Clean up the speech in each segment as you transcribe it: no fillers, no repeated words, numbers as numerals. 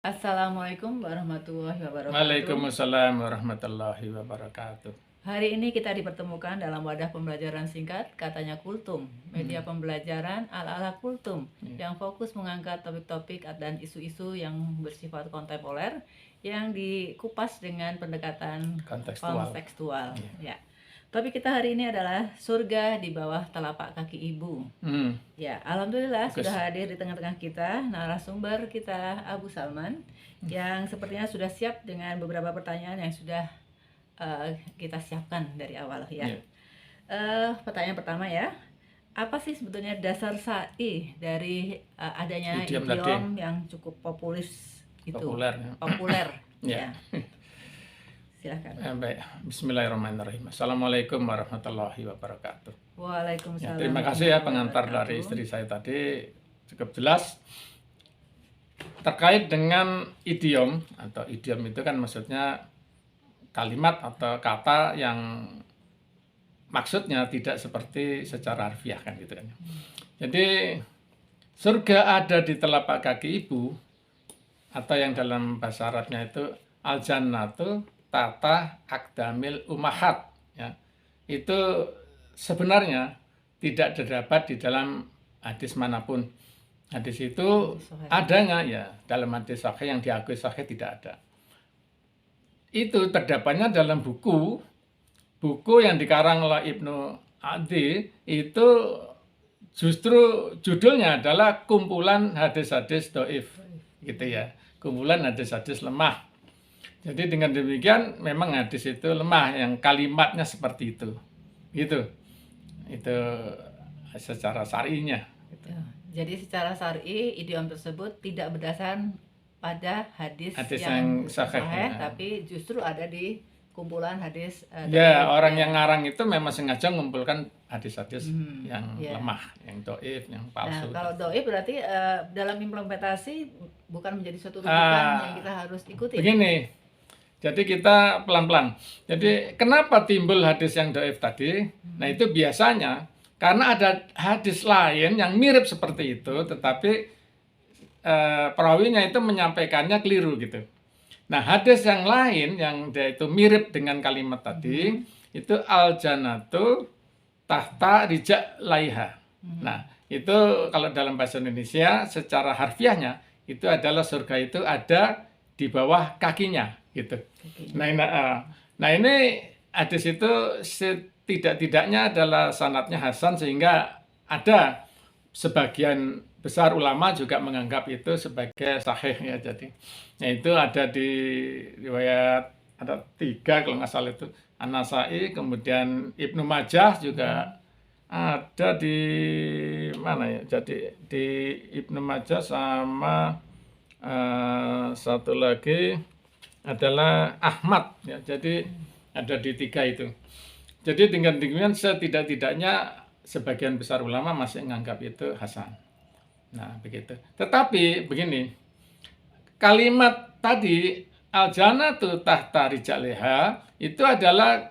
Assalamualaikum warahmatullahi wabarakatuh. Waalaikumsalam warahmatullahi wabarakatuh. Hari ini kita dipertemukan dalam wadah pembelajaran singkat, katanya Kultum, media pembelajaran ala-ala Kultum, yang fokus mengangkat topik-topik dan isu-isu yang bersifat kontemporer, yang dikupas dengan pendekatan kontekstual. Ya. Topik kita hari ini adalah surga di bawah telapak kaki ibu. Ya, alhamdulillah sudah hadir di tengah-tengah kita narasumber kita Abu Salman, yang sepertinya sudah siap dengan beberapa pertanyaan yang sudah kita siapkan dari awal ya. Pertanyaan pertama ya, apa sih sebetulnya dasar sa'i dari adanya idiom yang cukup populer ya. Silakan. Baik, Bismillahirrahmanirrahim. Assalamualaikum warahmatullahi wabarakatuh. Waalaikumsalam. Terima kasih ya pengantar dari istri saya tadi, cukup jelas terkait dengan idiom. Atau idiom itu kan maksudnya kalimat atau kata yang maksudnya tidak seperti secara harfiah kan gitu kan. Jadi surga ada di telapak kaki ibu, atau yang dalam bahasa Arabnya itu al-jannatu tata akdamil umahat ya. Itu sebenarnya tidak terdapat di dalam hadis manapun. Hadis itu adanya ya dalam hadis sahih, yang diakui sahih tidak ada. Itu terdapatnya dalam buku yang dikarang oleh Ibnu Adi. Itu justru judulnya adalah kumpulan hadis-hadis dhaif gitu ya, kumpulan hadis-hadis lemah. Jadi dengan demikian memang hadis itu lemah, yang kalimatnya seperti itu gitu. Itu secara syar'inya gitu. Jadi secara syar'i idiom tersebut tidak berdasarkan pada hadis yang sahih ya. Tapi justru ada di kumpulan hadis orang yang ngarang itu memang sengaja mengumpulkan hadis-hadis yang lemah, yang dhaif, yang palsu. Nah, kalau dhaif berarti dalam implementasi bukan menjadi suatu rujukan yang kita harus ikuti. Begini, jadi kita pelan-pelan. Jadi kenapa timbul hadis yang dhaif tadi? Nah, itu biasanya karena ada hadis lain yang mirip seperti itu, tetapi perawinya itu menyampaikannya keliru gitu. Nah, hadis yang lain yang dia itu mirip dengan kalimat tadi, itu al-jannatu tahta rijak laiha. Nah, itu kalau dalam bahasa Indonesia secara harfiahnya itu adalah surga itu ada di bawah kakinya gitu. Nah, ini hadis itu setidak-tidaknya adalah sanadnya hasan, sehingga ada sebagian besar ulama juga menganggap itu sebagai sahih ya. Jadi itu ada di riwayat, ada 3 kalau nggak salah itu, An-Nasa'i, kemudian Ibnu Majah juga ada di mana ya. Jadi di Ibnu Majah sama satu lagi adalah Ahmad ya. Jadi ada di 3 itu. Jadi dengan demikian setidak-tidaknya sebagian besar ulama masih menganggap itu hasan. Nah, begitu. Tetapi begini, kalimat tadi al-jannatu tahta rijak laiha itu adalah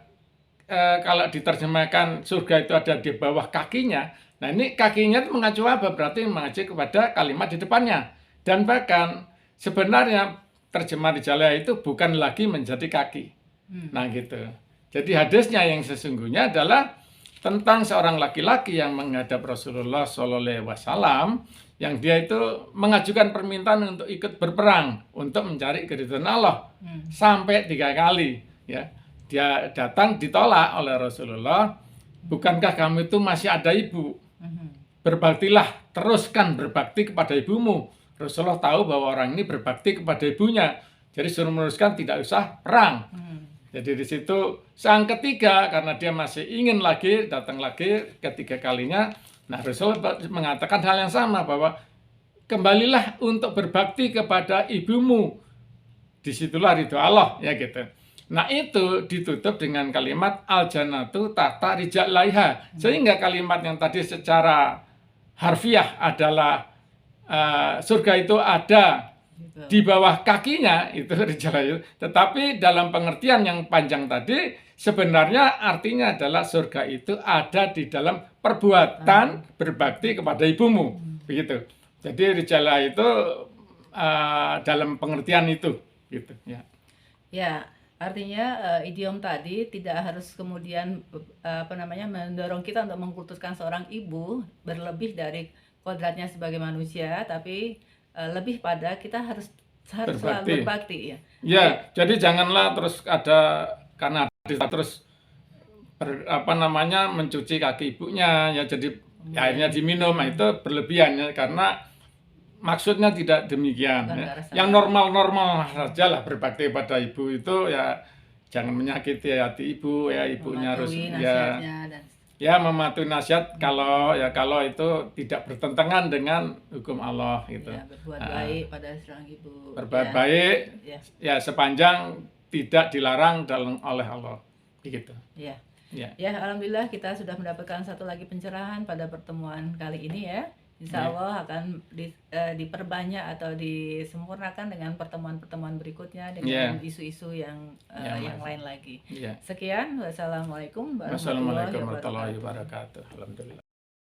kalau diterjemahkan surga itu ada di bawah kakinya. Nah, ini kakinya itu mengacu apa? Berarti mengacu kepada kalimat di depannya. Dan bahkan sebenarnya terjemah rijak laiha itu bukan lagi menjadi kaki. Nah, gitu. Jadi hadisnya yang sesungguhnya adalah tentang seorang laki-laki yang menghadap Rasulullah SAW, yang dia itu mengajukan permintaan untuk ikut berperang untuk mencari keridhaan Allah sampai 3 kali ya. Dia datang ditolak oleh Rasulullah, bukankah kamu itu masih ada ibu? Berbaktilah, teruskan berbakti kepada ibumu. Rasulullah tahu bahwa orang ini berbakti kepada ibunya, jadi suruh meneruskan, tidak usah perang. Jadi di situ sang ketiga, karena dia masih ingin lagi, datang lagi ketiga kalinya. Nah, Rasul mengatakan hal yang sama, bahwa kembalilah untuk berbakti kepada ibumu. Disitulah ridho Allah ya gitu. Nah, itu ditutup dengan kalimat al-jannatu tahta rijak laiha. Sehingga kalimat yang tadi secara harfiah adalah surga itu ada di bawah kakinya, itu rijak laiha. Tetapi dalam pengertian yang panjang tadi, sebenarnya artinya adalah surga itu ada di dalam perbuatan berbakti kepada ibumu, begitu. Jadi rijak laiha itu dalam pengertian itu, gitu ya. Ya, artinya idiom tadi tidak harus kemudian mendorong kita untuk mengkultuskan seorang ibu berlebih dari kodratnya sebagai manusia, tapi lebih pada kita harus selalu Berbakti. berbakti ya. Ya, jadi janganlah terus ada karena terus mencuci kaki ibunya ya, jadi airnya diminum, nah, itu berlebihan ya, karena maksudnya tidak demikian Bukan ya. ke arah sana. Yang normal-normal saja lah berbakti pada ibu itu ya, jangan menyakiti hati ibu ya, ibunya harus Mematuhi ya nasihatnya dan mematuhi nasihat kalau itu tidak bertentangan dengan hukum Allah gitu. ya, berbuat baik pada seorang ibu. Berbuat Ya, baik ya, ya sepanjang tidak dilarang oleh Allah begitu. ya. Ya. Ya, alhamdulillah kita sudah mendapatkan satu lagi pencerahan pada pertemuan kali ini ya. Insya Allah akan diperbanyak atau disempurnakan dengan pertemuan-pertemuan berikutnya dengan isu-isu yang lain lagi. Ya. Sekian, wassalamualaikum warahmatullahi Wassalamualaikum wabarakatuh. warahmatullahi wabarakatuh. Alhamdulillah.